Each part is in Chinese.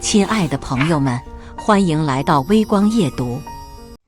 亲爱的朋友们，欢迎来到微光夜读。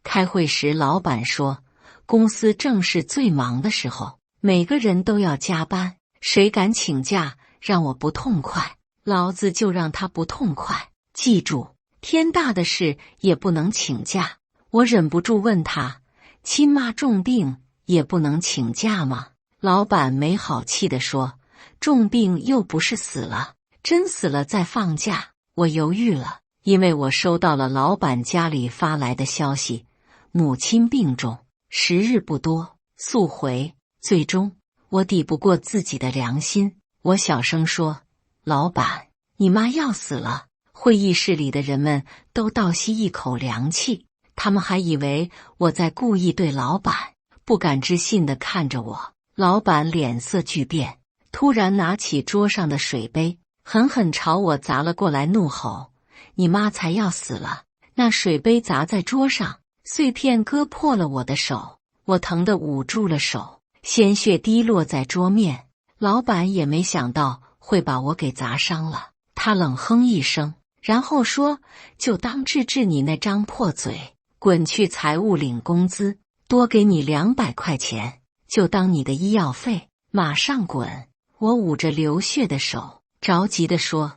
开会时，老板说，公司正是最忙的时候，每个人都要加班，谁敢请假让我不痛快，老子就让他不痛快。记住，天大的事也不能请假。我忍不住问他，亲妈重病也不能请假吗？老板没好气地说，重病又不是死了，真死了再放假。我犹豫了，因为我收到了老板家里发来的消息，母亲病重，时日不多，速回。最终，我抵不过自己的良心，我小声说，老板，你妈要死了。会议室里的人们都倒吸一口凉气，他们还以为我在故意对老板，不敢置信地看着我。老板脸色巨变，突然拿起桌上的水杯，狠狠朝我砸了过来，怒吼，你妈才要死了。那水杯砸在桌上，碎片割破了我的手，我疼得捂住了手，鲜血滴落在桌面。老板也没想到会把我给砸伤了，他冷哼一声，然后说，就当治治你那张破嘴，滚去财务领工资，多给你200块钱，就当你的医药费，马上滚。我捂着流血的手，着急地说，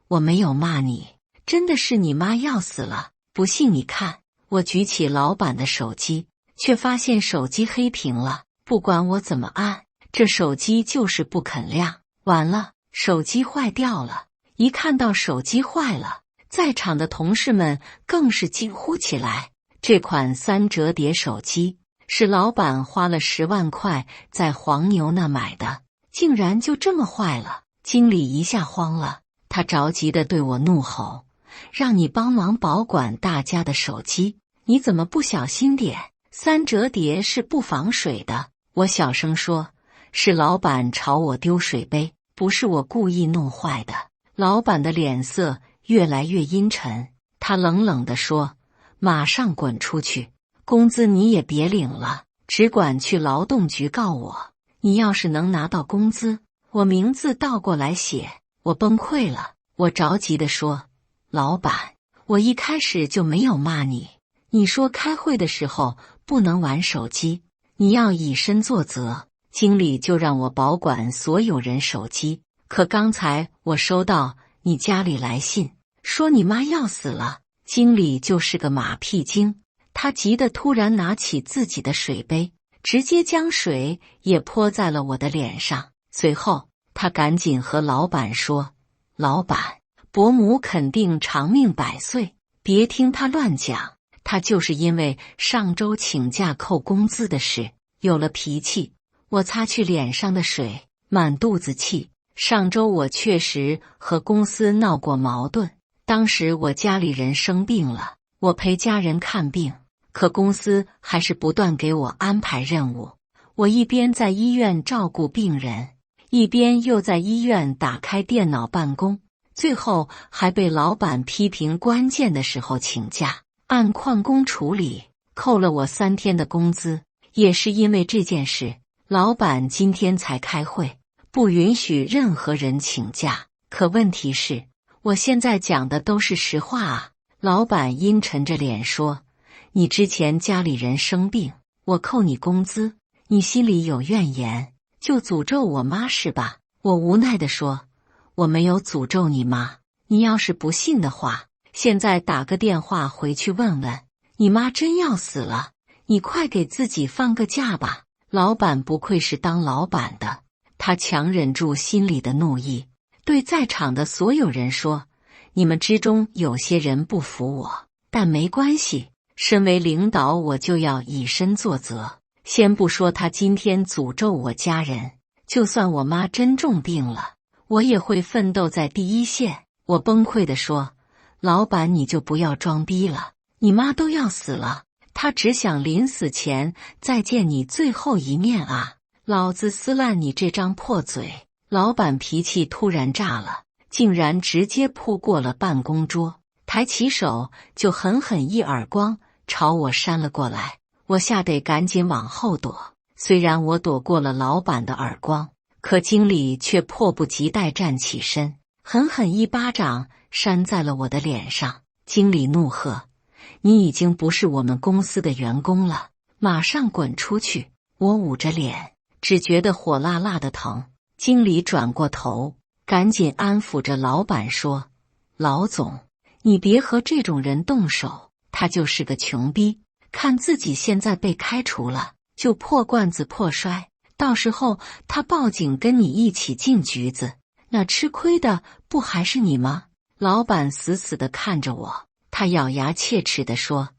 我没有骂你，真的是你妈要死了，不信你看。我举起老板的手机，却发现手机黑屏了，不管我怎么按，这手机就是不肯亮。完了，手机坏掉了。一看到手机坏了，在场的同事们更是惊呼起来。这款3折叠手机是老板花了10万块在黄牛那买的，竟然就这么坏了。经理一下慌了，他着急地对我怒吼，让你帮忙保管大家的手机，你怎么不小心点？3折叠是不防水的。我小声说，是老板朝我丢水杯，不是我故意弄坏的。老板的脸色越来越阴沉，他冷冷地说，马上滚出去，工资你也别领了，只管去劳动局告我。你要是能拿到工资，我名字倒过来写。我崩溃了，我着急地说，老板，我一开始就没有骂你，你说开会的时候不能玩手机，你要以身作则，经理就让我保管所有人手机。可刚才我收到你家里来信，说你妈要死了。经理就是个马屁精，他急得突然拿起自己的水杯，直接将水也泼在了我的脸上。随后他赶紧和老板说，老板，伯母肯定长命百岁，别听他乱讲，他就是因为上周请假扣工资的事有了脾气。我擦去脸上的水，满肚子气。上周我确实和公司闹过矛盾，当时我家里人生病了，我陪家人看病，可公司还是不断给我安排任务。我一边在医院照顾病人，一边又在医院打开电脑办公，最后还被老板批评关键的时候请假，按旷工处理，扣了我3天的工资。也是因为这件事，老板今天才开会，不允许任何人请假。可问题是，我现在讲的都是实话啊。老板阴沉着脸说，你之前家里人生病，我扣你工资，你心里有怨言，就诅咒我妈是吧？我无奈地说，我没有诅咒你妈，你要是不信的话，现在打个电话回去问问，你妈真要死了，你快给自己放个假吧。老板不愧是当老板的，他强忍住心里的怒意，对在场的所有人说，你们之中有些人不服我，但没关系，身为领导我就要以身作则。先不说他今天诅咒我家人，就算我妈真重病了，我也会奋斗在第一线。我崩溃地说，老板你就不要装逼了，你妈都要死了，她只想临死前再见你最后一面啊，老子撕烂你这张破嘴。老板脾气突然炸了，竟然直接扑过了办公桌，抬起手就狠狠一耳光朝我扇了过来。我吓得赶紧往后躲，虽然我躲过了老板的耳光，可经理却迫不及待站起身，狠狠一巴掌扇在了我的脸上。经理怒喝：“你已经不是我们公司的员工了，马上滚出去！”我捂着脸，只觉得火辣辣的疼。经理转过头，赶紧安抚着老板说：“老总，你别和这种人动手，他就是个穷逼，看自己现在被开除了，就破罐子破摔，到时候他报警跟你一起进局子，那吃亏的不还是你吗？”老板死死地看着我，他咬牙切齿地说：“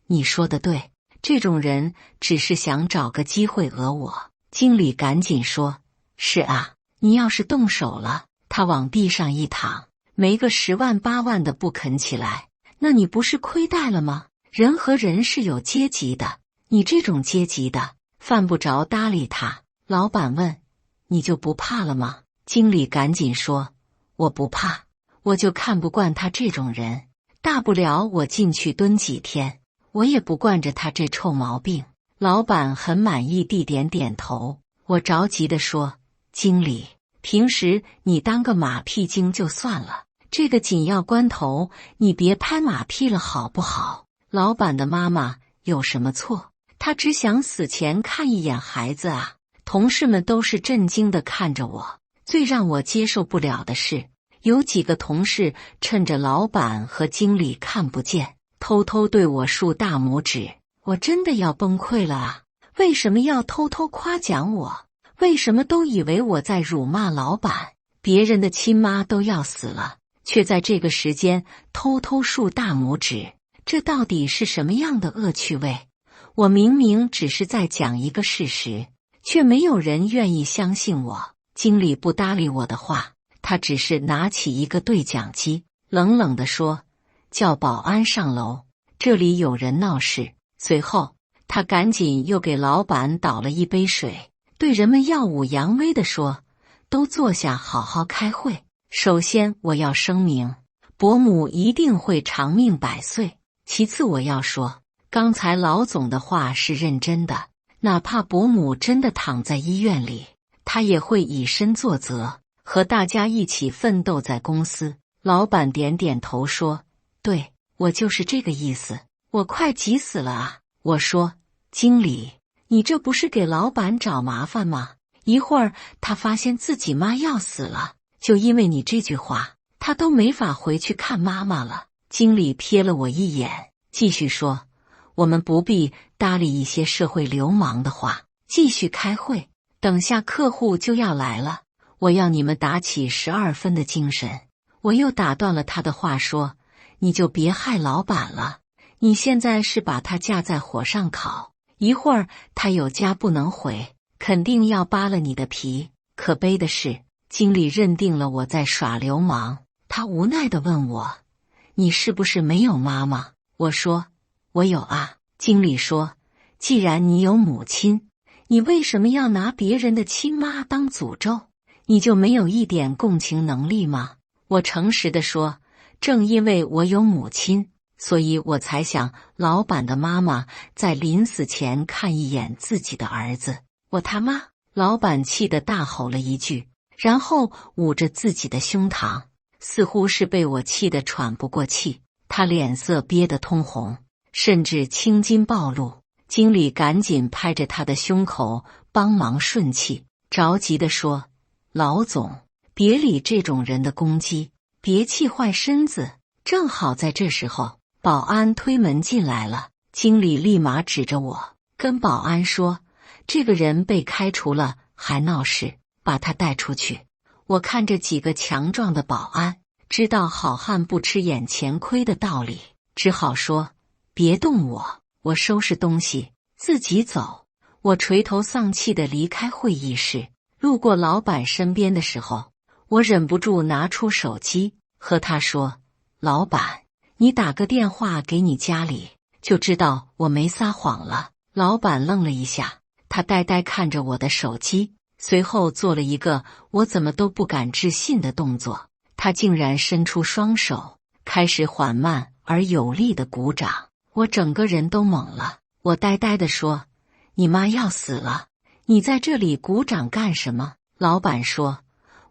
你说的对，这种人只是想找个机会讹我。”经理赶紧说：“是啊，你要是动手了，他往地上一躺，没个10万8万的不肯起来，那你不是亏待了吗？人和人是有阶级的，你这种阶级的，犯不着搭理他。”老板问：“你就不怕了吗？”经理赶紧说：“我不怕，我就看不惯他这种人，大不了我进去蹲几天，我也不惯着他这臭毛病。”老板很满意地点点头。我着急地说：“经理，平时你当个马屁精就算了，这个紧要关头你别拍马屁了好不好？老板的妈妈有什么错？她只想死前看一眼孩子啊！”同事们都是震惊地看着我。最让我接受不了的是，有几个同事趁着老板和经理看不见，偷偷对我竖大拇指。我真的要崩溃了啊！为什么要偷偷夸奖我？为什么都以为我在辱骂老板？别人的亲妈都要死了，却在这个时间偷偷竖大拇指，这到底是什么样的恶趣味？我明明只是在讲一个事实，却没有人愿意相信我。经理不搭理我的话，他只是拿起一个对讲机，冷冷地说：“叫保安上楼，这里有人闹事。”随后，他赶紧又给老板倒了一杯水，对人们耀武扬威地说：“都坐下，好好开会。首先，我要声明，伯母一定会长命百岁。其次，我要说，刚才老总的话是认真的，哪怕伯母真的躺在医院里，他也会以身作则，和大家一起奋斗在公司。”老板点点头说：“对，我就是这个意思。我快急死了啊！”我说：“经理，你这不是给老板找麻烦吗？一会儿他发现自己妈要死了，就因为你这句话，他都没法回去看妈妈了。”经理瞥了我一眼，继续说：“我们不必搭理一些社会流氓的话，继续开会。等下客户就要来了，我要你们打起12分的精神。”我又打断了他的话说：“你就别害老板了。你现在是把他架在火上烤，一会儿他有家不能回，肯定要扒了你的皮。”可悲的是，经理认定了我在耍流氓，他无奈地问我：“你是不是没有妈妈？”我说：“我有啊。”经理说：“既然你有母亲，你为什么要拿别人的亲妈当诅咒？你就没有一点共情能力吗？”我诚实地说：“正因为我有母亲，所以我才想老板的妈妈在临死前看一眼自己的儿子。”我他妈！老板气得大吼了一句，然后捂着自己的胸膛，似乎是被我气得喘不过气。他脸色憋得通红，甚至青筋暴露。经理赶紧拍着他的胸口帮忙顺气，着急地说：“老总，别理这种人的攻击，别气坏身子。”正好在这时候，保安推门进来了。经理立马指着我，跟保安说：“这个人被开除了，还闹事，把他带出去。”我看着几个强壮的保安，知道好汉不吃眼前亏的道理，只好说：“别动我，我收拾东西自己走。”我垂头丧气地离开会议室。路过老板身边的时候，我忍不住拿出手机和他说：“老板，你打个电话给你家里，就知道我没撒谎了。”老板愣了一下，他呆呆看着我的手机，随后做了一个我怎么都不敢置信的动作，他竟然伸出双手，开始缓慢而有力的鼓掌。我整个人都懵了，我呆呆地说：“你妈要死了，你在这里鼓掌干什么？”老板说：“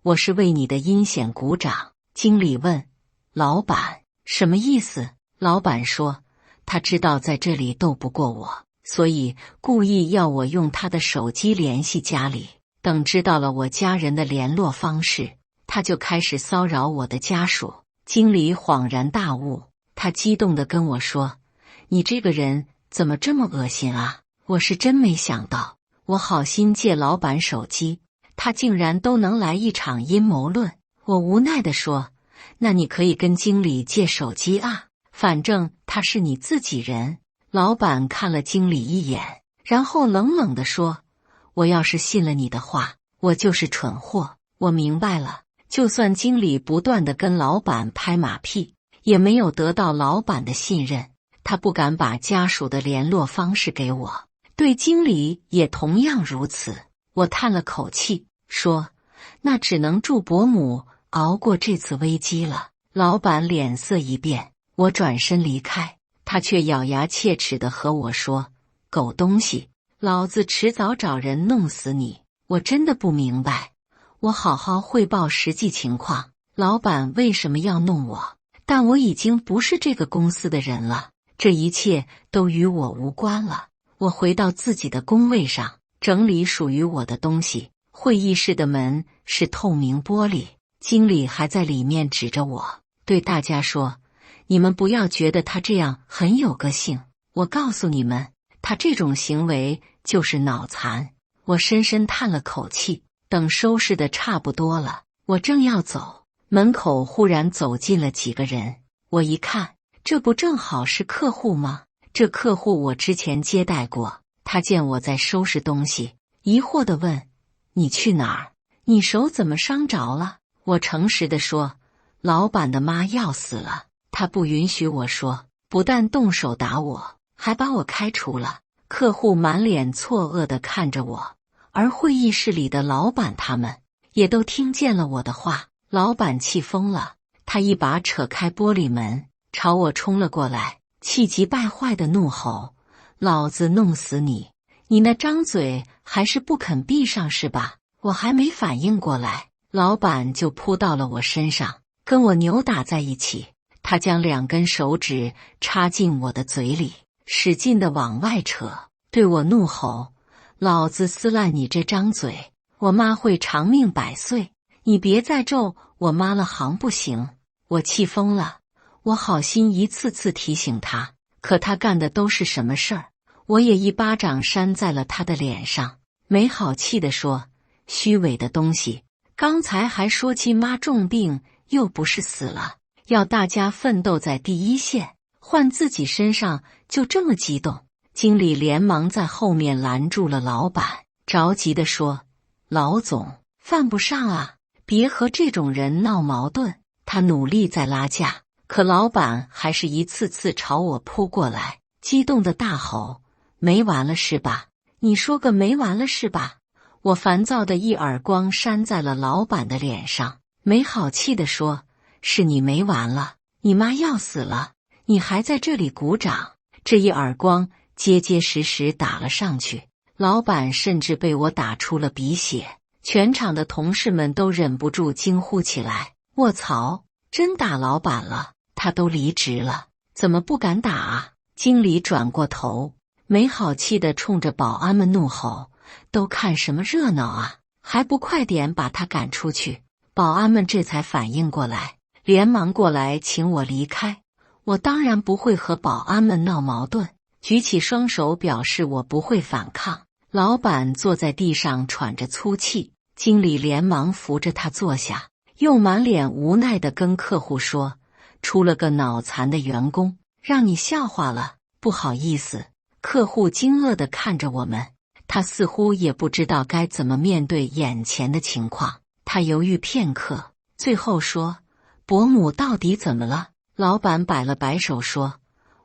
我是为你的阴险鼓掌。”经理问：老板，什么意思？老板说，他知道在这里斗不过我，所以故意要我用他的手机联系家里，等知道了我家人的联络方式，他就开始骚扰我的家属。经理恍然大悟，他激动地跟我说：你这个人怎么这么恶心啊？我是真没想到，我好心借老板手机，他竟然都能来一场阴谋论。我无奈地说：那你可以跟经理借手机啊，反正他是你自己人。老板看了经理一眼，然后冷冷地说：我要是信了你的话，我就是蠢货。我明白了，就算经理不断地跟老板拍马屁，也没有得到老板的信任，他不敢把家属的联络方式给我，对经理也同样如此。我叹了口气说：那只能祝伯母熬过这次危机了。老板脸色一变，我转身离开，他却咬牙切齿地和我说：狗东西，老子迟早找人弄死你！我真的不明白，我好好汇报实际情况，老板为什么要弄我？但我已经不是这个公司的人了，这一切都与我无关了。我回到自己的工位上，整理属于我的东西。会议室的门是透明玻璃，经理还在里面指着我，对大家说：你们不要觉得他这样很有个性，我告诉你们，他这种行为就是脑残。我深深叹了口气，等收拾的差不多了，我正要走，门口忽然走进了几个人。我一看，这不正好是客户吗？这客户我之前接待过，他见我在收拾东西，疑惑地问：你去哪儿？你手怎么伤着了？我诚实地说：老板的妈要死了，他不允许我说，不但动手打我，还把我开除了。客户满脸错愕地看着我，而会议室里的老板他们也都听见了我的话。老板气疯了，他一把扯开玻璃门，朝我冲了过来，气急败坏地怒吼：老子弄死你！你那张嘴还是不肯闭上是吧？我还没反应过来，老板就扑到了我身上，跟我扭打在一起。他将2根手指插进我的嘴里，使劲地往外扯，对我怒吼：老子撕烂你这张嘴，我妈会长命100岁，你别再咒我妈了行不行？我气疯了，我好心一次次提醒他，可他干的都是什么事儿？我也一巴掌扇在了他的脸上，没好气地说：虚伪的东西，刚才还说亲妈重病，又不是死了，要大家奋斗在第一线，换自己身上就这么激动。经理连忙在后面拦住了老板，着急地说：老总，犯不上啊，别和这种人闹矛盾。他努力在拉架，可老板还是一次次朝我扑过来，激动地大吼：没完了是吧？你说个没完了是吧？我烦躁的一耳光扇在了老板的脸上，没好气地说：是你没完了，你妈要死了，你还在这里鼓掌。这一耳光结结实实打了上去，老板甚至被我打出了鼻血，全场的同事们都忍不住惊呼起来：卧槽，真打老板了，他都离职了，怎么不敢打啊？经理转过头，没好气地冲着保安们怒吼：都看什么热闹啊，还不快点把他赶出去！保安们这才反应过来，连忙过来请我离开。我当然不会和保安们闹矛盾，举起双手表示我不会反抗。老板坐在地上喘着粗气，经理连忙扶着他坐下，又满脸无奈地跟客户说：出了个脑残的员工，让你笑话了，不好意思。客户惊愕地看着我们，他似乎也不知道该怎么面对眼前的情况。他犹豫片刻，最后说：伯母到底怎么了？老板摆了摆手说：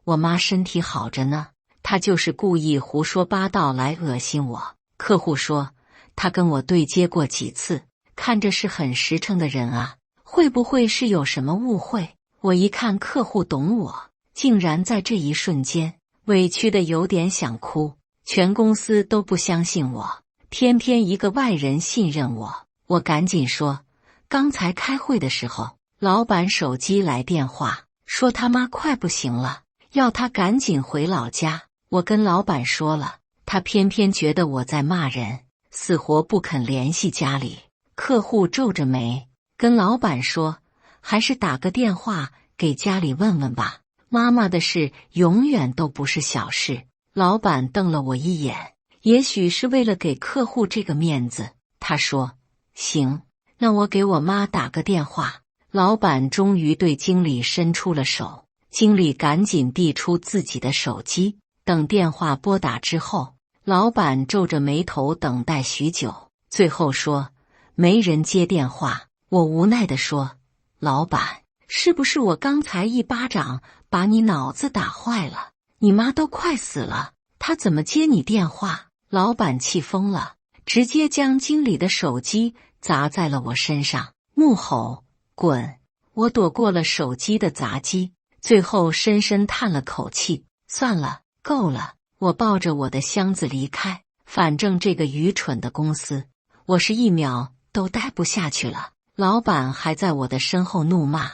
我妈身体好着呢，她就是故意胡说八道来恶心我。客户说：他跟我对接过几次，看着是很实诚的人啊，会不会是有什么误会？我一看客户懂我，竟然在这一瞬间委屈的有点想哭。全公司都不相信我，偏偏一个外人信任我。我赶紧说：刚才开会的时候，老板手机来电话，说他妈快不行了，要他赶紧回老家。我跟老板说了，他偏偏觉得我在骂人，死活不肯联系家里。客户皱着眉跟老板说，还是打个电话给家里问问吧，妈妈的事永远都不是小事。老板瞪了我一眼，也许是为了给客户这个面子，他说，行，那我给我妈打个电话。老板终于对经理伸出了手，经理赶紧递出自己的手机。等电话拨打之后，老板皱着眉头等待许久，最后说，没人接电话。我无奈地说，老板，是不是我刚才一巴掌把你脑子打坏了？你妈都快死了，她怎么接你电话？老板气疯了，直接将经理的手机砸在了我身上，怒吼，滚！我躲过了手机的砸击，最后深深叹了口气，算了，够了。我抱着我的箱子离开，反正这个愚蠢的公司，我是一秒都待不下去了。老板还在我的身后怒骂，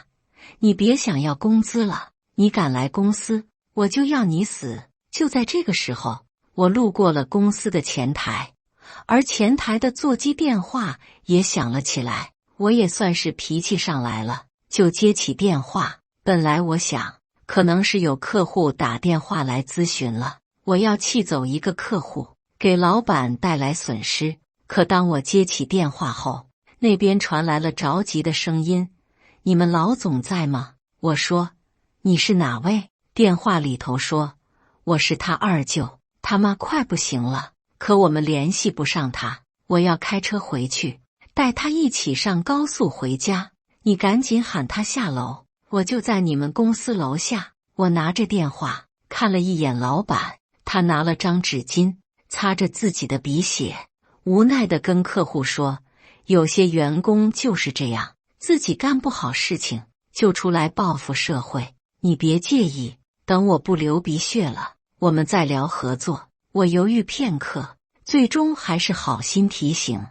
你别想要工资了，你敢来公司，我就要你死。就在这个时候，我路过了公司的前台，而前台的座机电话也响了起来。我也算是脾气上来了，就接起电话。本来我想，可能是有客户打电话来咨询了，我要气走一个客户，给老板带来损失。可当我接起电话后，那边传来了着急的声音，你们老总在吗？我说，你是哪位？电话里头说，我是他二舅，他妈快不行了，可我们联系不上他，我要开车回去，带他一起上高速回家，你赶紧喊他下楼，我就在你们公司楼下。我拿着电话看了一眼老板，他拿了张纸巾擦着自己的鼻血，无奈地跟客户说，有些员工就是这样，自己干不好事情就出来报复社会，你别介意，等我不流鼻血了，我们再聊合作。我犹豫片刻，最终还是好心提醒，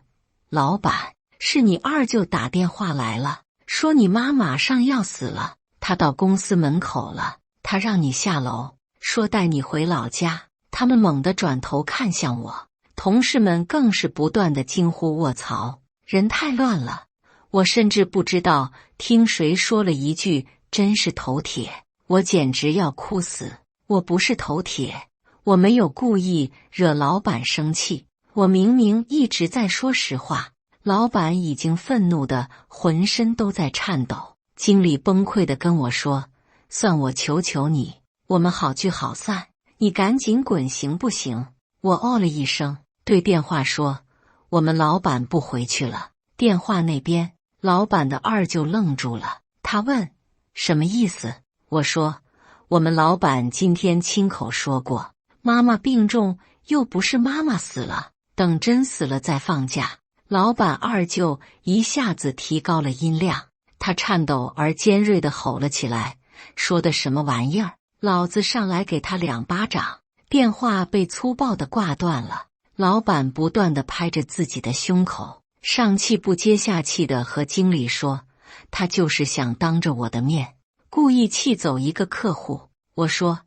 老板，是你二舅打电话来了，说你妈马上要死了，他到公司门口了，他让你下楼，说带你回老家。他们猛地转头看向我，同事们更是不断的惊呼卧槽，人太乱了。我甚至不知道听谁说了一句真是头铁，我简直要哭死。我不是头铁，我没有故意惹老板生气，我明明一直在说实话。老板已经愤怒的浑身都在颤抖，经理崩溃的跟我说，算我求求你，我们好聚好散，你赶紧滚行不行？我哦了一声，对电话说，我们老板不回去了。电话那边，老板的二舅愣住了，他问，什么意思？我说，我们老板今天亲口说过，妈妈病重，又不是妈妈死了，等真死了再放假。老板二舅一下子提高了音量，他颤抖而尖锐地吼了起来，说的什么玩意儿？老子上来给他2巴掌！电话被粗暴地挂断了。老板不断地拍着自己的胸口，上气不接下气地和经理说，他就是想当着我的面故意气走一个客户。我说，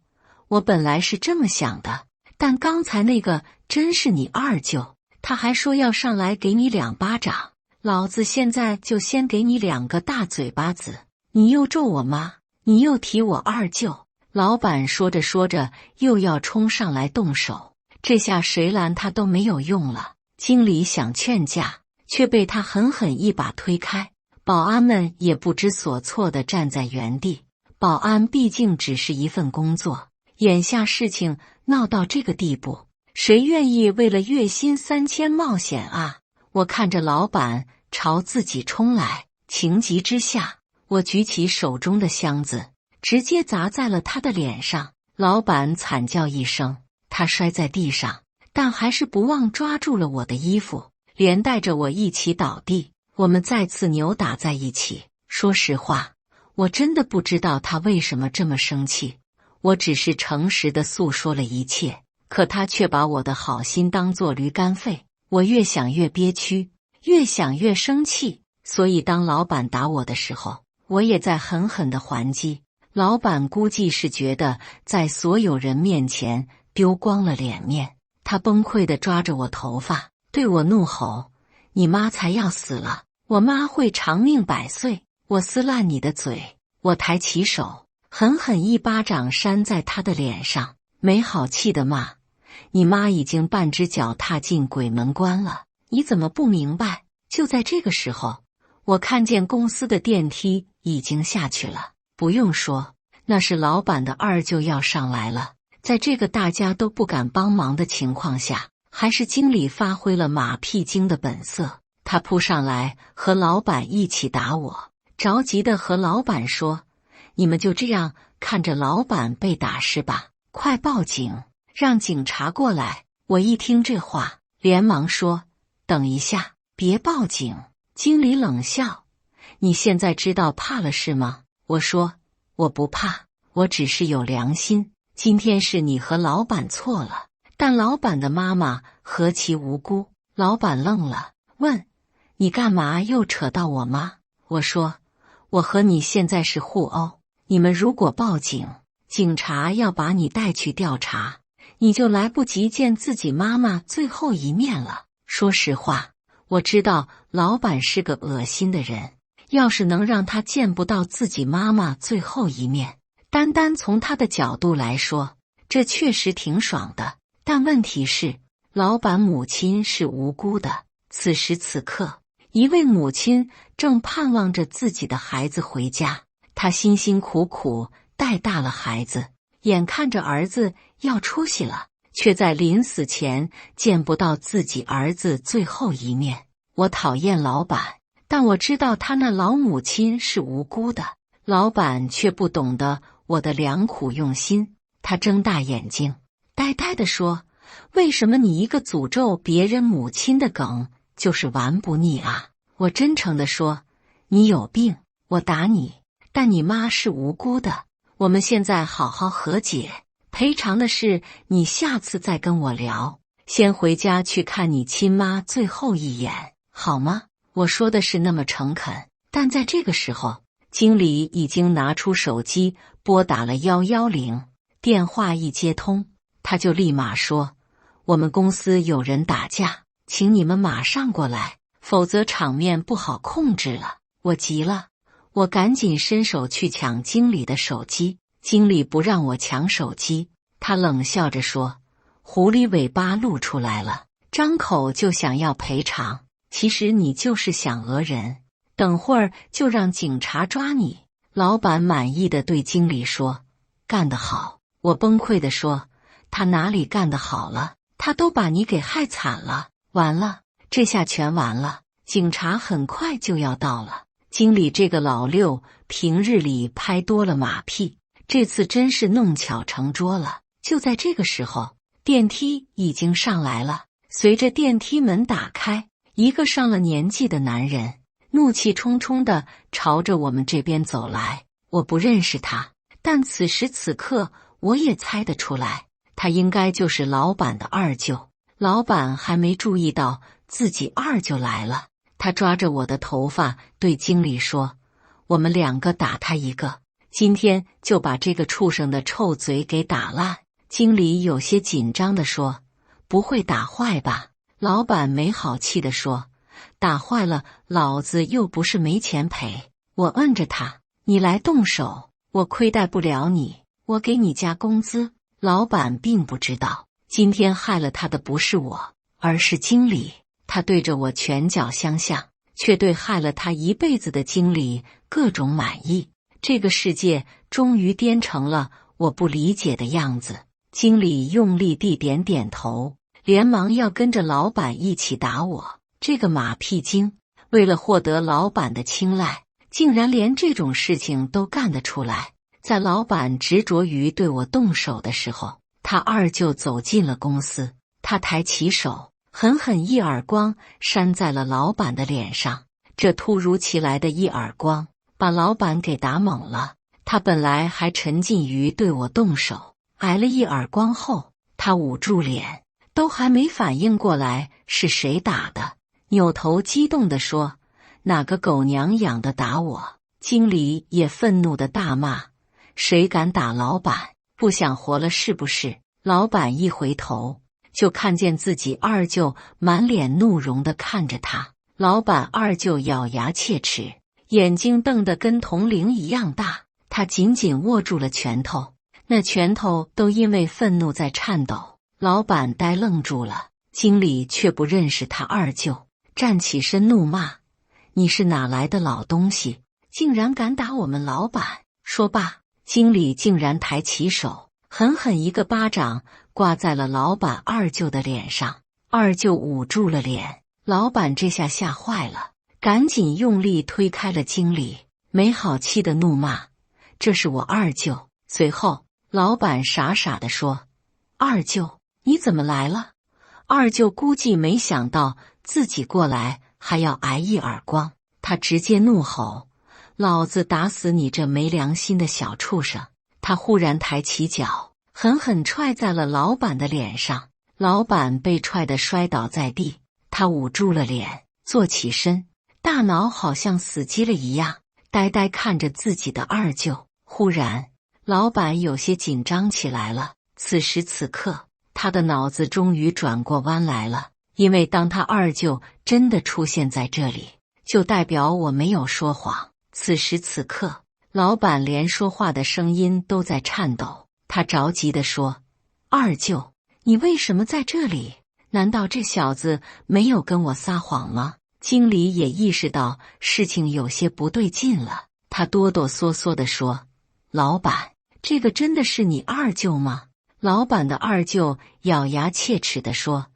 我本来是这么想的，但刚才那个真是你二舅，他还说要上来给你2巴掌，老子现在就先给你2个大嘴巴子，你又咒我妈，你又提我二舅。老板说着说着又要冲上来动手，这下谁拦他都没有用了。经理想劝架，却被他狠狠一把推开，保安们也不知所措地站在原地。保安毕竟只是一份工作，眼下事情闹到这个地步，谁愿意为了月薪3000冒险啊？我看着老板朝自己冲来，情急之下，我举起手中的箱子，直接砸在了他的脸上。老板惨叫一声，他摔在地上，但还是不忘抓住了我的衣服，连带着我一起倒地。我们再次扭打在一起。说实话，我真的不知道他为什么这么生气，我只是诚实的诉说了一切，可他却把我的好心当作驴肝肺。我越想越憋屈，越想越生气，所以当老板打我的时候，我也在狠狠地还击。老板估计是觉得在所有人面前丢光了脸面，他崩溃地抓着我头发，对我怒吼：你妈才要死了，我妈会长命百岁，我撕烂你的嘴！我抬起手，狠狠一巴掌扇在他的脸上，没好气地骂：你妈已经半只脚踏进鬼门关了，你怎么不明白？就在这个时候，我看见公司的电梯已经下去了，不用说，那是老板的二舅要上来了。在这个大家都不敢帮忙的情况下，还是经理发挥了马屁精的本色，他扑上来和老板一起打我，着急地和老板说：你们就这样看着老板被打是吧？快报警，让警察过来！我一听这话，连忙说：等一下，别报警。经理冷笑：你现在知道怕了是吗？我说：我不怕，我只是有良心。今天是你和老板错了，但老板的妈妈何其无辜。老板愣了，问：你干嘛又扯到我妈？我说：我和你现在是互殴，你们如果报警，警察要把你带去调查，你就来不及见自己妈妈最后一面了。说实话，我知道老板是个恶心的人，要是能让他见不到自己妈妈最后一面，单单从他的角度来说，这确实挺爽的。但问题是，老板母亲是无辜的。此时此刻，一位母亲正盼望着自己的孩子回家，她辛辛苦苦带大了孩子，眼看着儿子要出息了，却在临死前见不到自己儿子最后一面。我讨厌老板，但我知道他那老母亲是无辜的。老板却不懂得我的良苦用心，他睁大眼睛，呆呆地说：为什么你一个诅咒别人母亲的梗就是玩不腻啊？我真诚地说：你有病，我打你，但你妈是无辜的。我们现在好好和解，赔偿的事你下次再跟我聊，先回家去看你亲妈最后一眼，好吗？我说的是那么诚恳，但在这个时候，经理已经拿出手机拨打了110，电话一接通，他就立马说：我们公司有人打架，请你们马上过来，否则场面不好控制了。我急了，我赶紧伸手去抢经理的手机，经理不让我抢手机，他冷笑着说：狐狸尾巴露出来了，张口就想要赔偿，其实你就是想讹人，等会儿就让警察抓你。老板满意的对经理说：干得好。我崩溃地说：他哪里干得好了？他都把你给害惨了。完了，这下全完了，警察很快就要到了。经理这个老六平日里拍多了马屁，这次真是弄巧成拙了。就在这个时候，电梯已经上来了，随着电梯门打开，一个上了年纪的男人怒气冲冲地朝着我们这边走来。我不认识他，但此时此刻我也猜得出来，他应该就是老板的二舅。老板还没注意到自己二舅来了，他抓着我的头发对经理说：我们两个打他一个，今天就把这个畜生的臭嘴给打烂。经理有些紧张地说：不会打坏吧？老板没好气地说：打坏了老子又不是没钱赔。我摁着他：你来动手，我亏待不了你，我给你加工资。老板并不知道，今天害了他的不是我，而是经理。他对着我拳脚相向，却对害了他一辈子的经理各种满意。这个世界终于颠成了我不理解的样子。经理用力地点点头，连忙要跟着老板一起打我。这个马屁精为了获得老板的青睐，竟然连这种事情都干得出来。在老板执着于对我动手的时候，他二舅走进了公司，他抬起手，狠狠一耳光扇在了老板的脸上。这突如其来的一耳光把老板给打懵了，他本来还沉浸于对我动手，挨了一耳光后，他捂住脸，都还没反应过来是谁打的，扭头激动地说：哪个狗娘养的打我？经理也愤怒地大骂：谁敢打老板？不想活了是不是？老板一回头，就看见自己二舅满脸怒容地看着他。老板二舅咬牙切齿，眼睛瞪得跟铜铃一样大，他紧紧握住了拳头，那拳头都因为愤怒在颤抖。老板呆愣住了，经理却不认识他二舅，站起身怒骂：你是哪来的老东西，竟然敢打我们老板！说罢，经理竟然抬起手，狠狠一个巴掌挂在了老板二舅的脸上。二舅捂住了脸，老板这下吓坏了，赶紧用力推开了经理，没好气的怒骂：这是我二舅。随后老板傻傻地说：二舅，你怎么来了？二舅估计没想到自己过来还要挨一耳光，他直接怒吼：老子打死你这没良心的小畜生！他忽然抬起脚，狠狠踹在了老板的脸上，老板被踹得摔倒在地，他捂住了脸，坐起身，大脑好像死机了一样，呆呆看着自己的二舅。忽然，老板有些紧张起来了。此时此刻，他的脑子终于转过弯来了，因为当他二舅真的出现在这里，就代表我没有说谎。此时此刻，老板连说话的声音都在颤抖，他着急地说：二舅，你为什么在这里？难道这小子没有跟我撒谎吗？经理也意识到事情有些不对劲了，他哆哆嗦嗦地说：老板，这个真的是你二舅吗？老板的二舅咬牙切齿地说：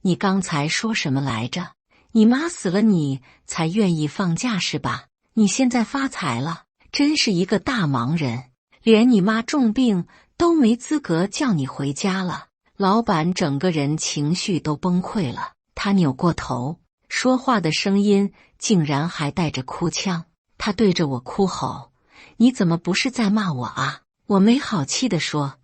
你刚才说什么来着？你妈死了你才愿意放假是吧？你现在发财了，真是一个大忙人，连你妈重病都没资格叫你回家了。老板整个人情绪都崩溃了，他扭过头，说话的声音竟然还带着哭腔，他对着我哭吼：你怎么不是在骂我啊？我没好气地说：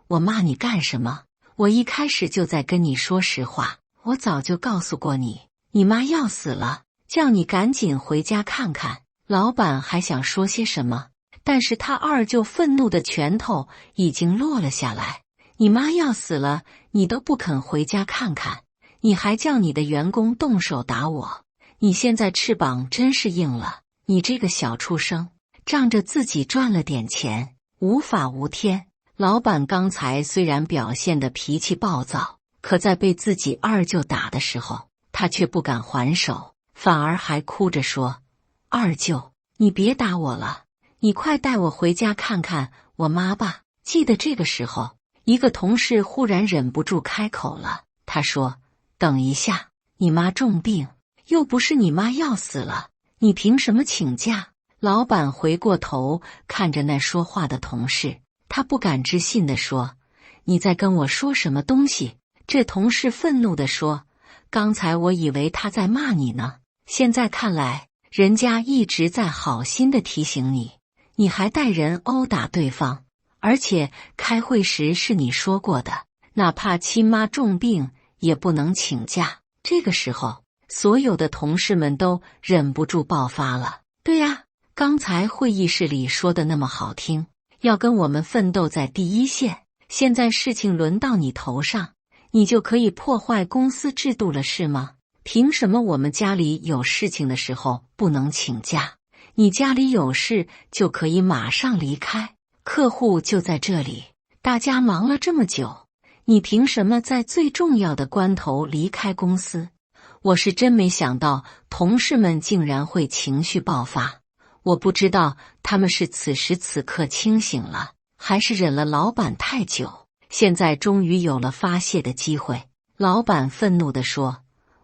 我骂你干什么？我一开始就在跟你说实话，我早就告诉过你，你妈要死了，叫你赶紧回家看看。老板还想说些什么，但是他二舅愤怒的拳头已经落了下来。你妈要死了，你都不肯回家看看，你还叫你的员工动手打我，你现在翅膀真是硬了。你这个小畜生，仗着自己赚了点钱，无法无天。老板刚才虽然表现得脾气暴躁，可在被自己二舅打的时候，他却不敢还手，反而还哭着说：二舅，你别打我了，你快带我回家看看我妈吧。记得这个时候，一个同事忽然忍不住开口了，他说：等一下，你妈重病，又不是你妈要死了，你凭什么请假？老板回过头看着那说话的同事，他不敢置信地说：你在跟我说什么东西？这同事愤怒地说：刚才我以为他在骂你呢，现在看来人家一直在好心地提醒你，你还带人殴打对方，而且开会时是你说过的，哪怕亲妈重病也不能请假。这个时候，所有的同事们都忍不住爆发了。对呀，刚才会议室里说的那么好听，要跟我们奋斗在第一线，现在事情轮到你头上，你就可以破坏公司制度了是吗？凭什么我们家里有事情的时候不能请假，你家里有事就可以马上离开？客户就在这里，大家忙了这么久，你凭什么在最重要的关头离开公司？我是真没想到同事们竟然会情绪爆发，我不知道他们是此时此刻清醒了，还是忍了老板太久，现在终于有了发泄的机会。老板愤怒地说：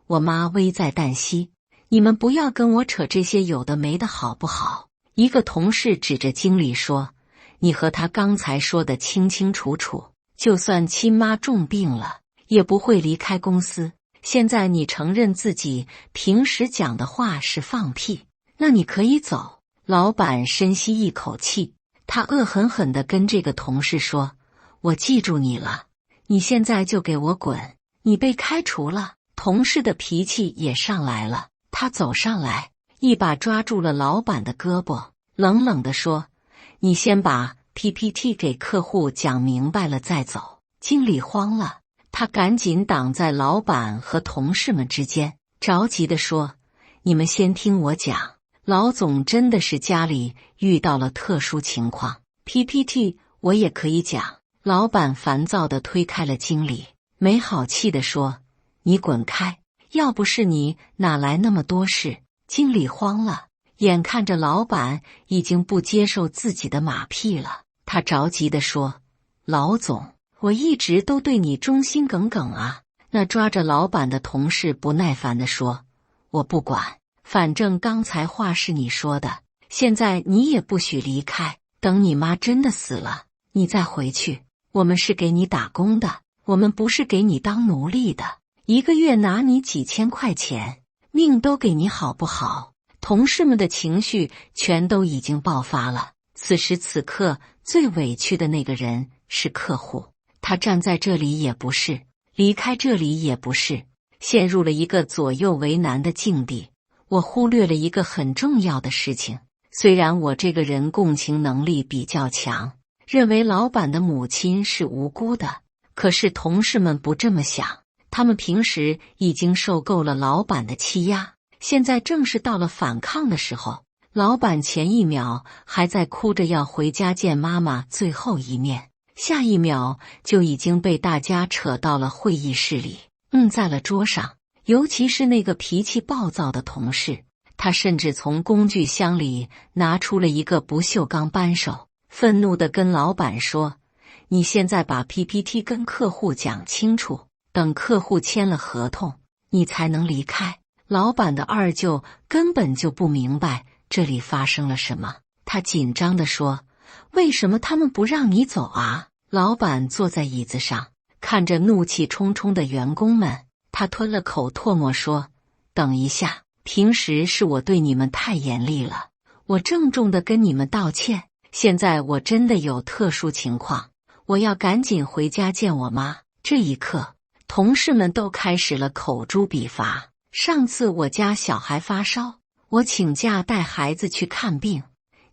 我妈危在旦夕，你们不要跟我扯这些有的没的好不好？一个同事指着经理说：你和他刚才说的清清楚楚，就算亲妈重病了，也不会离开公司。现在你承认自己平时讲的话是放屁，那你可以走。老板深吸一口气，他恶狠狠地跟这个同事说：我记住你了，你现在就给我滚，你被开除了。同事的脾气也上来了，他走上来，一把抓住了老板的胳膊，冷冷地说：“你先把 PPT 给客户讲明白了再走。”经理慌了，他赶紧挡在老板和同事们之间，着急地说：“你们先听我讲，老总真的是家里遇到了特殊情况。PPT 我也可以讲。”老板烦躁地推开了经理，没好气地说：“你滚开！要不是你，哪来那么多事？”经理慌了，眼看着老板已经不接受自己的马屁了，他着急地说：“老总，我一直都对你忠心耿耿啊！”那抓着老板的同事不耐烦地说：“我不管，反正刚才话是你说的，现在你也不许离开，等你妈真的死了，你再回去。我们是给你打工的，我们不是给你当奴隶的，一个月拿你几千块钱，命都给你好不好？”同事们的情绪全都已经爆发了。此时此刻，最委屈的那个人是客户，他站在这里也不是，离开这里也不是，陷入了一个左右为难的境地。我忽略了一个很重要的事情，虽然我这个人共情能力比较强，认为老板的母亲是无辜的，可是同事们不这么想，他们平时已经受够了老板的欺压，现在正是到了反抗的时候。老板前一秒还在哭着要回家见妈妈最后一面，下一秒就已经被大家扯到了会议室里，摁在了桌上。尤其是那个脾气暴躁的同事，他甚至从工具箱里拿出了一个不锈钢扳手，愤怒地跟老板说：“你现在把 PPT 跟客户讲清楚，等客户签了合同，你才能离开。”老板的二舅根本就不明白这里发生了什么，他紧张地说：“为什么他们不让你走啊？”老板坐在椅子上，看着怒气冲冲的员工们，他吞了口唾沫说：“等一下，平时是我对你们太严厉了，我郑重地跟你们道歉。现在我真的有特殊情况，我要赶紧回家见我妈。”这一刻，同事们都开始了口诛笔伐。上次我家小孩发烧，我请假带孩子去看病，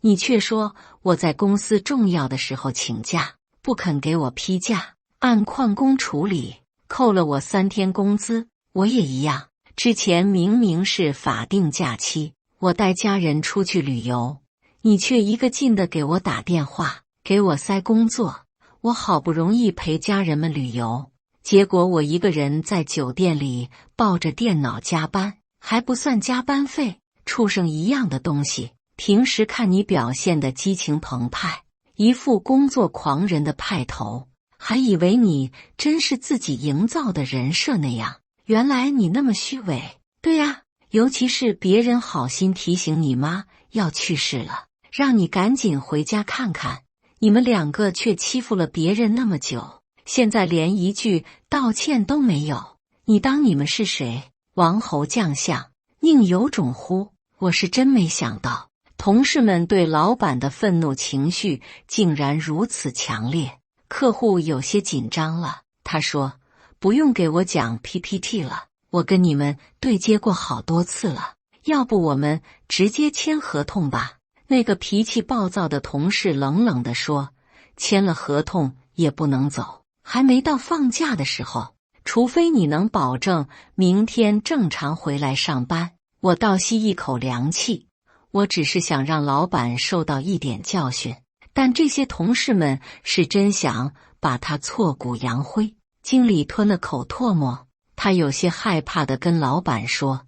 你却说我在公司重要的时候请假，不肯给我批假，按旷工处理，扣了我3天工资。我也一样，之前明明是法定假期，我带家人出去旅游，你却一个劲的给我打电话，给我塞工作。我好不容易陪家人们旅游，结果我一个人在酒店里抱着电脑加班，还不算加班费。畜生一样的东西，平时看你表现的激情澎湃，一副工作狂人的派头，还以为你真是自己营造的人设那样，原来你那么虚伪。对呀，尤其是别人好心提醒你妈要去世了，让你赶紧回家看看，你们2个却欺负了别人那么久，现在连一句道歉都没有，你当你们是谁？王侯将相宁有种乎？我是真没想到，同事们对老板的愤怒情绪竟然如此强烈。客户有些紧张了，他说：“不用给我讲 PPT 了，我跟你们对接过好多次了，要不我们直接签合同吧？”那个脾气暴躁的同事冷冷地说：“签了合同也不能走，还没到放假的时候，除非你能保证明天正常回来上班。”我倒吸一口凉气，我只是想让老板受到一点教训，但这些同事们是真想把他挫骨扬灰。经理吞了口唾沫，他有些害怕地跟老板说：“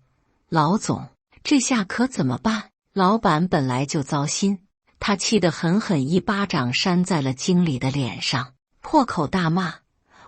老总，这下可怎么办？”老板本来就糟心，他气得狠狠一巴掌扇在了经理的脸上，破口大骂：“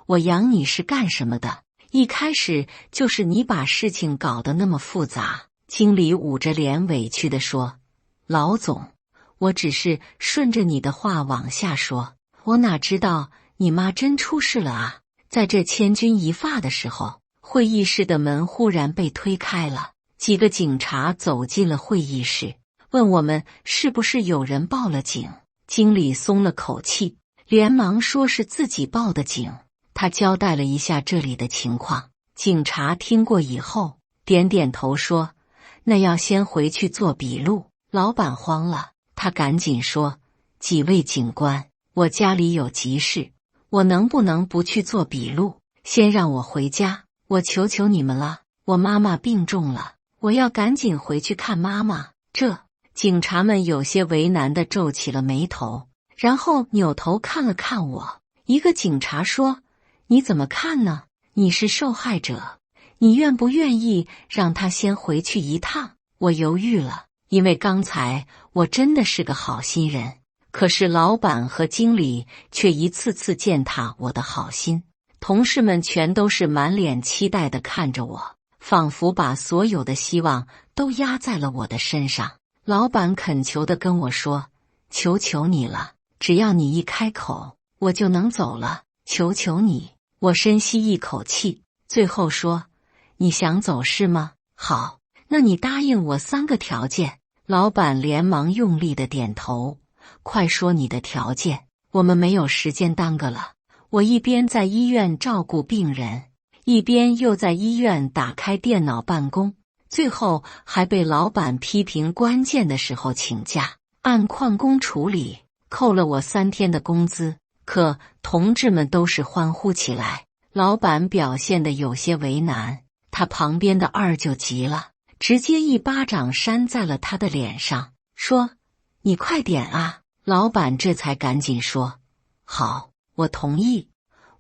我养你是干什么的？一开始就是你把事情搞得那么复杂。”经理捂着脸委屈地说：“老总，我只是顺着你的话往下说，我哪知道你妈真出事了啊！”在这千钧一发的时候，会议室的门忽然被推开了，几个警察走进了会议室，问我们是不是有人报了警。经理松了口气，连忙说是自己报的警。他交代了一下这里的情况，警察听过以后点点头说：“那要先回去做笔录。”老板慌了，他赶紧说：“几位警官，我家里有急事，我能不能不去做笔录，先让我回家？我求求你们了，我妈妈病重了，我要赶紧回去看妈妈。”警察们有些为难地皱起了眉头，然后扭头看了看我。一个警察说：“你怎么看呢？你是受害者，你愿不愿意让他先回去一趟？”我犹豫了，因为刚才我真的是个好心人，可是老板和经理却一次次践踏我的好心。同事们全都是满脸期待地看着我，仿佛把所有的希望都压在了我的身上。老板恳求地跟我说：“求求你了，只要你一开口，我就能走了，求求你。”我深吸一口气，最后说：“你想走是吗？好，那你答应我3个条件。”老板连忙用力地点头：“快说你的条件，我们没有时间耽搁了。”我一边在医院照顾病人，一边又在医院打开电脑办公，最后还被老板批评关键的时候请假，按旷工处理，扣了我3天的工资。可同志们都是欢呼起来。老板表现得有些为难，他旁边的二舅急了，直接一巴掌扇在了他的脸上，说：“你快点啊！”老板这才赶紧说：“好，我同意。”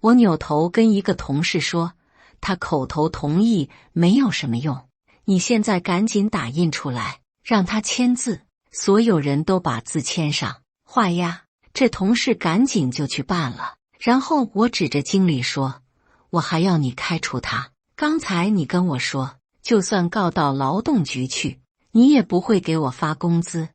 我扭头跟一个同事说：“他口头同意没有什么用，你现在赶紧打印出来，让他签字。”所有人都把字签上。画押。这同事赶紧就去办了。然后我指着经理说：“我还要你开除他。刚才你跟我说，就算告到劳动局去，你也不会给我发工资。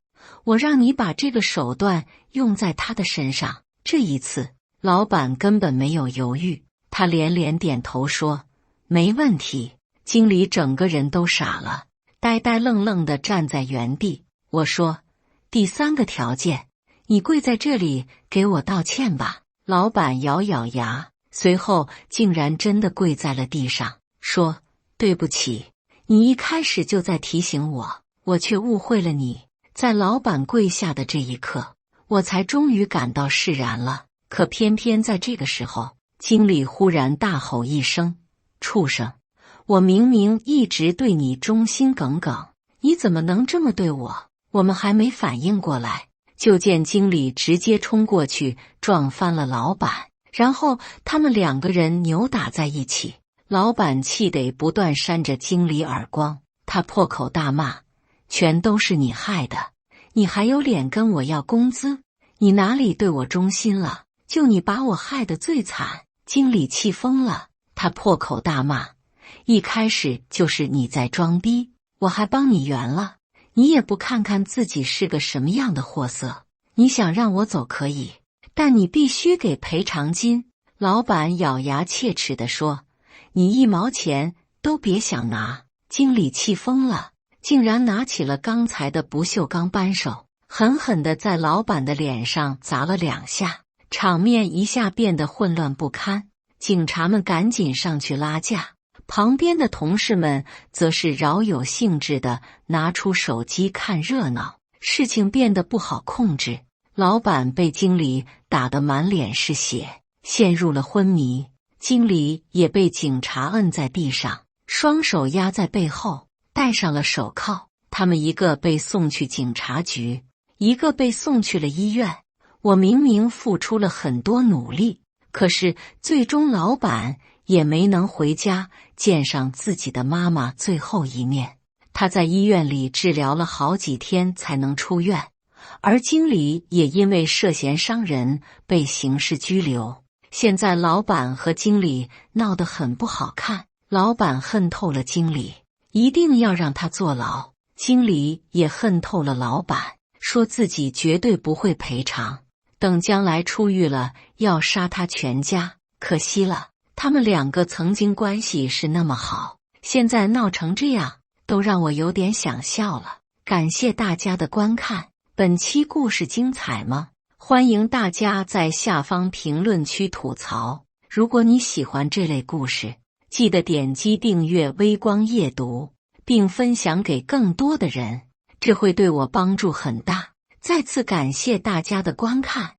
我让你把这个手段用在他的身上。”这一次，老板根本没有犹豫，他连连点头说：“没问题。”经理整个人都傻了，呆呆愣愣地站在原地。我说：“第3个条件，你跪在这里给我道歉吧。”老板咬咬牙，随后竟然真的跪在了地上，说：“对不起，你一开始就在提醒我，我却误会了你。”在老板跪下的这一刻，我才终于感到释然了。可偏偏在这个时候，经理忽然大吼一声：“畜生！我明明一直对你忠心耿耿，你怎么能这么对我？”我们还没反应过来，就见经理直接冲过去撞翻了老板，然后他们2个人扭打在一起。老板气得不断扇着经理耳光，他破口大骂：“全都是你害的，你还有脸跟我要工资？你哪里对我忠心了？就你把我害得最惨！”经理气疯了，他破口大骂：“一开始就是你在装逼，我还帮你圆了，你也不看看自己是个什么样的货色。你想让我走可以，但你必须给赔偿金。”老板咬牙切齿地说：“你1毛钱都别想拿！”经理气疯了，竟然拿起了刚才的不锈钢扳手，狠狠地在老板的脸上砸了2下，场面一下变得混乱不堪。警察们赶紧上去拉架，旁边的同事们则是饶有兴致地拿出手机看热闹。事情变得不好控制，老板被经理打得满脸是血，陷入了昏迷。经理也被警察摁在地上，双手压在背后，戴上了手铐。他们一个被送去警察局，一个被送去了医院。我明明付出了很多努力，可是最终老板也没能回家见上自己的妈妈最后一面。他在医院里治疗了好几天才能出院，而经理也因为涉嫌伤人被刑事拘留。现在老板和经理闹得很不好看，老板恨透了经理，一定要让他坐牢。经理也恨透了老板，说自己绝对不会赔偿，等将来出狱了要杀他全家。可惜了，他们2个曾经关系是那么好，现在闹成这样，都让我有点想笑了。感谢大家的观看，本期故事精彩吗？欢迎大家在下方评论区吐槽。如果你喜欢这类故事，记得点击订阅微光夜读，并分享给更多的人，这会对我帮助很大。再次感谢大家的观看。